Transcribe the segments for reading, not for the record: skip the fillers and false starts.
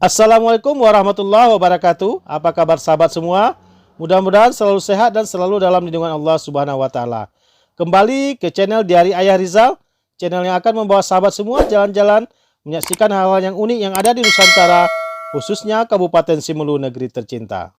Assalamualaikum warahmatullahi wabarakatuh. Apa kabar sahabat semua? Mudah-mudahan selalu sehat dan selalu dalam lindungan Allah Subhanahu wa taala. Kembali ke channel Diari Ayah Rizal, channel yang akan membawa sahabat semua jalan-jalan menyaksikan hal-hal yang unik yang ada di Nusantara, khususnya Kabupaten Simelu negeri tercinta.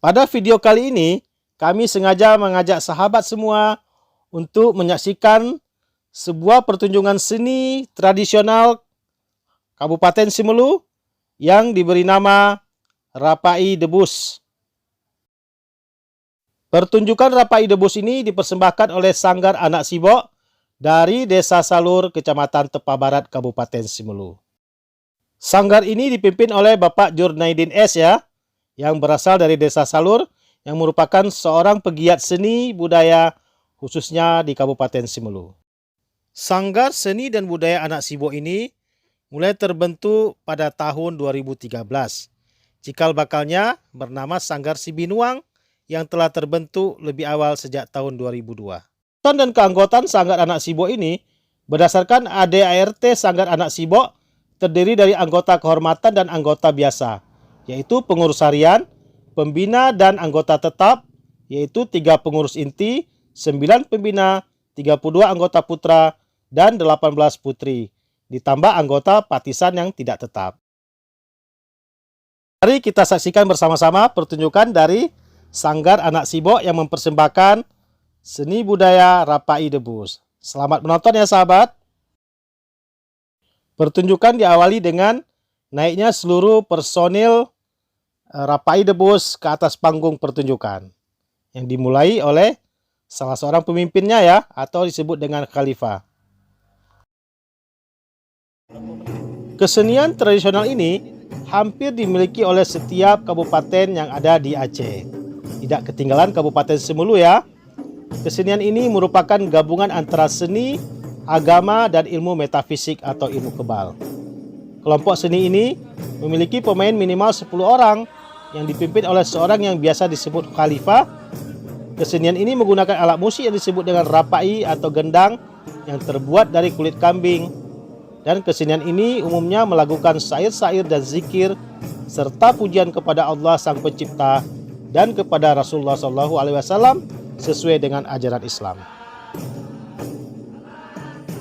Pada video kali ini, kami sengaja mengajak sahabat semua untuk menyaksikan sebuah pertunjukan seni tradisional Kabupaten Simelu yang diberi nama Rapai Debus. Pertunjukan Rapai Debus ini dipersembahkan oleh Sanggar Anak Sibok dari Desa Salur, Kecamatan Tepa Barat, Kabupaten Simelu. Sanggar ini dipimpin oleh Bapak Jurnaidin S. yang berasal dari Desa Salur, yang merupakan seorang pegiat seni budaya khususnya di Kabupaten Simelu. Sanggar Seni dan Budaya Anak Sibok ini mulai terbentuk pada tahun 2013. Cikal bakalnya bernama Sanggar Sibinuang yang telah terbentuk lebih awal sejak tahun 2002. Dan keanggotaan Sanggar Anak Sibok ini berdasarkan ADART Sanggar Anak Sibok terdiri dari anggota kehormatan dan anggota biasa, yaitu pengurus harian, pembina dan anggota tetap, yaitu 3 pengurus inti, 9 pembina, 32 anggota putra, dan 18 putri. Ditambah anggota partisan yang tidak tetap. Mari kita saksikan bersama-sama pertunjukan dari Sanggar Anak Sibok yang mempersembahkan seni budaya Rapai Debus. Selamat menonton ya sahabat. Pertunjukan diawali dengan naiknya seluruh personil Rapai Debus ke atas panggung pertunjukan, yang dimulai oleh salah seorang pemimpinnya atau disebut dengan khalifah. Kesenian tradisional ini hampir dimiliki oleh setiap kabupaten yang ada di Aceh. Tidak ketinggalan Kabupaten Simelu ya. Kesenian ini merupakan gabungan antara seni, agama, dan ilmu metafisik atau ilmu kebal. Kelompok seni ini memiliki pemain minimal 10 orang yang dipimpin oleh seorang yang biasa disebut khalifah. Kesenian ini menggunakan alat musik yang disebut dengan rapai atau gendang yang terbuat dari kulit kambing. Dan kesenian ini umumnya melakukan syair-syair dan zikir serta pujian kepada Allah Sang Pencipta dan kepada Rasulullah SAW sesuai dengan ajaran Islam.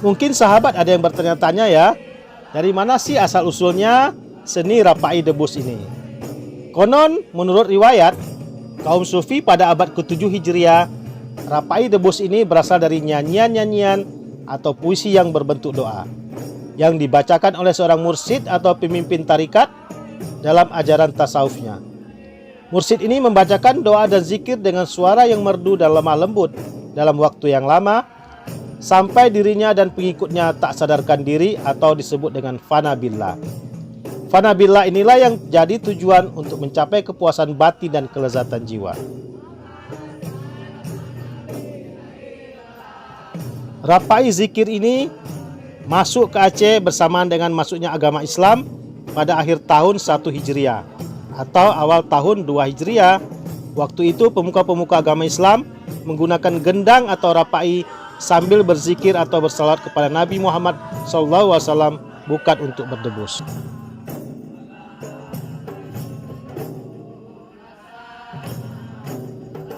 Mungkin sahabat ada yang bertanya-tanya dari mana sih asal-usulnya seni Rapai Debus ini? Konon menurut riwayat kaum Sufi pada abad ke-7 Hijriah, Rapai Debus ini berasal dari nyanyian-nyanyian atau puisi yang berbentuk doa yang dibacakan oleh seorang mursyid atau pemimpin tarikat dalam ajaran tasawufnya. Mursyid ini membacakan doa dan zikir dengan suara yang merdu dan lemah lembut dalam waktu yang lama sampai dirinya dan pengikutnya tak sadarkan diri atau disebut dengan fana billah. Fana billah inilah yang jadi tujuan untuk mencapai kepuasan batin dan kelezatan jiwa. Rapai zikir ini masuk ke Aceh bersamaan dengan masuknya agama Islam pada akhir tahun 1 Hijriah atau awal tahun 2 Hijriah. Waktu itu pemuka-pemuka agama Islam menggunakan gendang atau rapai sambil berzikir atau bersalat kepada Nabi Muhammad SAW, bukan untuk berdebus.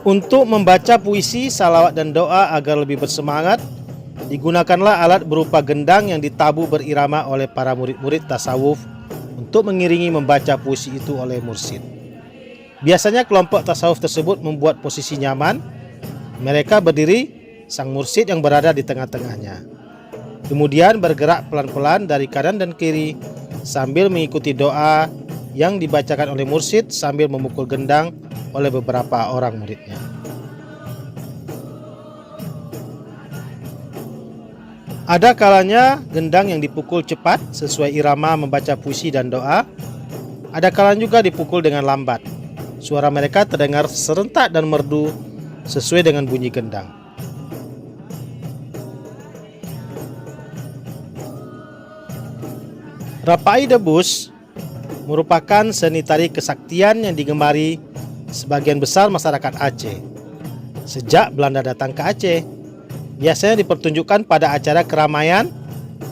Untuk membaca puisi, salawat dan doa agar lebih bersemangat, digunakanlah alat berupa gendang yang ditabuh berirama oleh para murid-murid tasawuf untuk mengiringi membaca puisi itu oleh mursyid. Biasanya kelompok tasawuf tersebut membuat posisi nyaman. Mereka berdiri, sang mursyid yang berada di tengah-tengahnya. Kemudian bergerak pelan-pelan dari kanan dan kiri sambil mengikuti doa yang dibacakan oleh mursyid sambil memukul gendang oleh beberapa orang muridnya. Ada kalanya gendang yang dipukul cepat sesuai irama membaca puisi dan doa. Ada kalanya juga dipukul dengan lambat. Suara mereka terdengar serentak dan merdu sesuai dengan bunyi gendang. Rapai Debus merupakan seni tari kesaktian yang digemari sebagian besar masyarakat Aceh. Sejak Belanda datang ke Aceh, biasanya dipertunjukkan pada acara keramaian,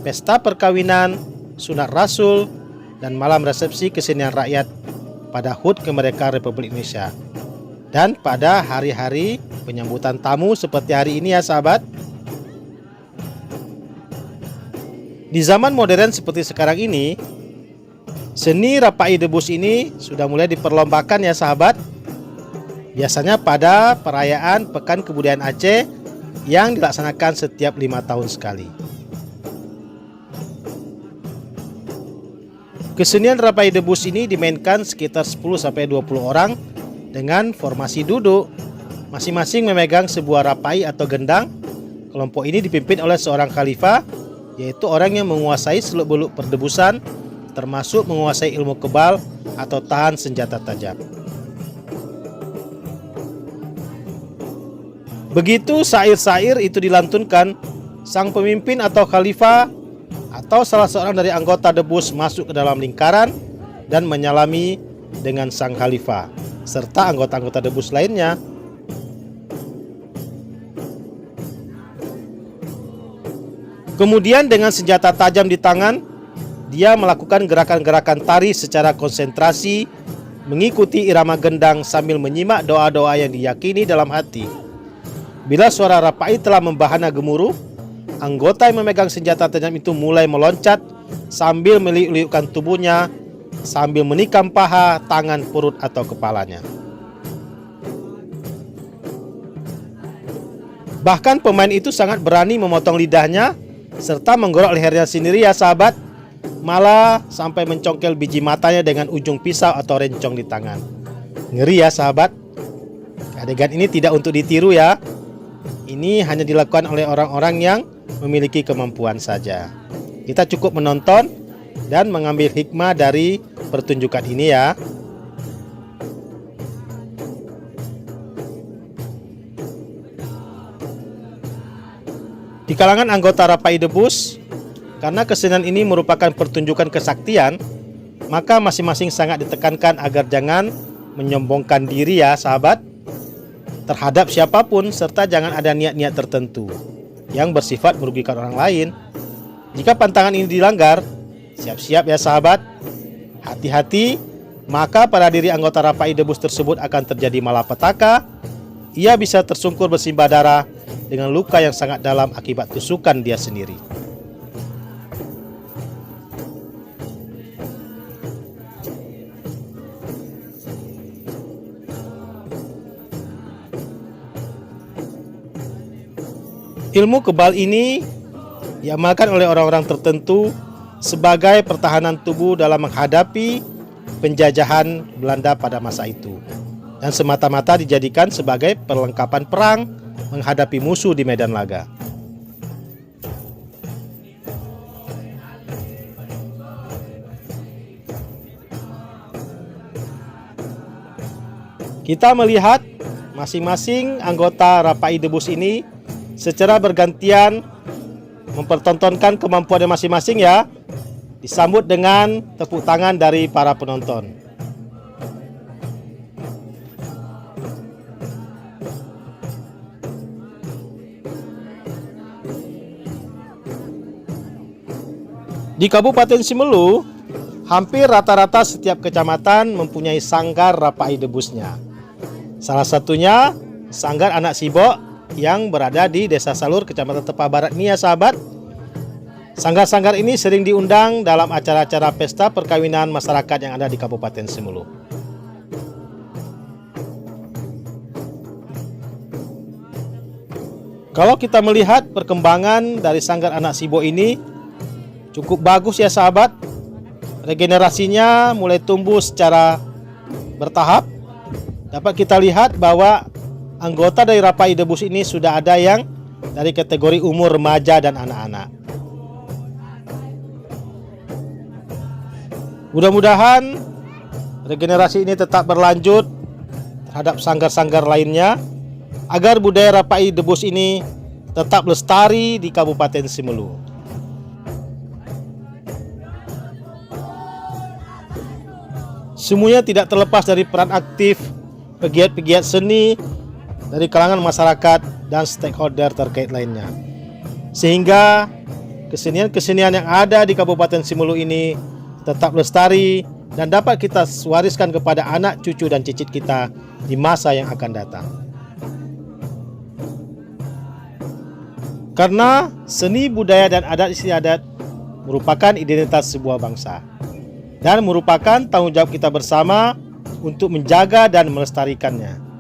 pesta perkawinan, sunat rasul, dan malam resepsi kesenian rakyat pada HUT kemerdekaan Republik Indonesia. Dan pada hari-hari penyambutan tamu seperti hari ini ya sahabat. Di zaman modern seperti sekarang ini, seni rapai debus ini sudah mulai diperlombakan ya sahabat. Biasanya pada perayaan Pekan Kebudayaan Aceh yang dilaksanakan setiap 5 tahun sekali. Kesenian rapai debus ini dimainkan sekitar 10-20 orang dengan formasi duduk, masing-masing memegang sebuah rapai atau gendang. Kelompok ini dipimpin oleh seorang khalifah, yaitu orang yang menguasai seluk-beluk perdebusan, termasuk menguasai ilmu kebal atau tahan senjata tajam. Begitu syair-syair itu dilantunkan, sang pemimpin atau khalifah atau salah seorang dari anggota debus masuk ke dalam lingkaran dan menyalami dengan sang khalifah serta anggota-anggota debus lainnya. Kemudian dengan senjata tajam di tangan, dia melakukan gerakan-gerakan tari secara konsentrasi, mengikuti irama gendang sambil menyimak doa-doa yang diyakini dalam hati. Bila suara rapai telah membahana gemuruh, anggota yang memegang senjata tajam itu mulai meloncat sambil meliuk-liukkan tubuhnya, sambil menikam paha, tangan, perut atau kepalanya. Bahkan pemain itu sangat berani memotong lidahnya serta menggorok lehernya sendiri ya sahabat, malah sampai mencongkel biji matanya dengan ujung pisau atau rencong di tangan. Ngeri ya sahabat. Adegan ini tidak untuk ditiru ya. Ini hanya dilakukan oleh orang-orang yang memiliki kemampuan saja. Kita cukup menonton dan mengambil hikmah dari pertunjukan ini ya. Di kalangan anggota rapai debus, karena kesenian ini merupakan pertunjukan kesaktian, maka masing-masing sangat ditekankan agar jangan menyombongkan diri ya sahabat, terhadap siapapun, serta jangan ada niat-niat tertentu yang bersifat merugikan orang lain. Jika pantangan ini dilanggar, siap-siap ya sahabat, hati-hati, maka pada diri anggota rapai debus tersebut akan terjadi malapetaka. Ia bisa tersungkur bersimbah darah dengan luka yang sangat dalam akibat tusukan dia sendiri. Ilmu kebal ini diamalkan oleh orang-orang tertentu sebagai pertahanan tubuh dalam menghadapi penjajahan Belanda pada masa itu, dan semata-mata dijadikan sebagai perlengkapan perang menghadapi musuh di medan laga. Kita melihat masing-masing anggota rapai debus ini secara bergantian mempertontonkan kemampuannya masing-masing ya, disambut dengan tepuk tangan dari para penonton. Di Kabupaten Simelu, hampir rata-rata setiap kecamatan mempunyai sanggar rapai debusnya. Salah satunya Sanggar Anak Sibok yang berada di Desa Salur, Kecamatan Tepa Barat ini ya sahabat. Sanggar-sanggar ini sering diundang dalam acara-acara pesta perkawinan masyarakat yang ada di Kabupaten Simelu. Kalau kita melihat perkembangan dari Sanggar Anak Sibok ini cukup bagus ya sahabat. Regenerasinya mulai tumbuh secara bertahap. Dapat kita lihat bahwa anggota dari rapai debus ini sudah ada yang dari kategori umur remaja dan anak-anak. Mudah-mudahan regenerasi ini tetap berlanjut terhadap sanggar-sanggar lainnya, agar budaya rapai debus ini tetap lestari di Kabupaten Simelu. Semuanya tidak terlepas dari peran aktif pegiat-pegiat seni dari kalangan masyarakat dan stakeholder terkait lainnya. Sehingga kesenian-kesenian yang ada di Kabupaten Simelu ini tetap lestari dan dapat kita wariskan kepada anak, cucu, dan cicit kita di masa yang akan datang. Karena seni budaya dan adat istiadat merupakan identitas sebuah bangsa dan merupakan tanggung jawab kita bersama untuk menjaga dan melestarikannya.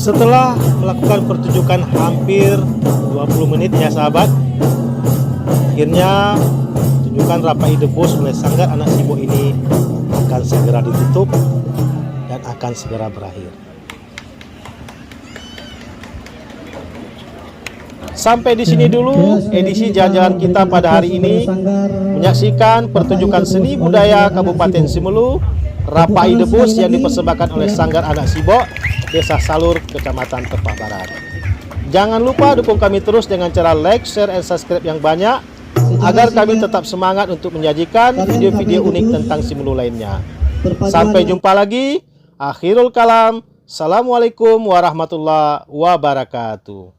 Setelah melakukan pertunjukan hampir 20 menit ya sahabat, akhirnya pertunjukan Rapai Debus oleh Sanggar Anak Sibo ini akan segera ditutup dan akan segera berakhir. Sampai di sini dulu edisi jalan-jalan kita pada hari ini, menyaksikan pertunjukan seni budaya Kabupaten Simelu Rapai Debus yang dipersembahkan oleh Sanggar Anak Sibo, Desa Salur, Kecamatan Tepah Barat. Jangan lupa dukung kami terus dengan cara like, share, dan subscribe yang banyak, agar kami tetap semangat untuk menyajikan video-video unik tentang Simelu lainnya. Sampai jumpa lagi. Akhirul kalam. Assalamualaikum warahmatullahi wabarakatuh.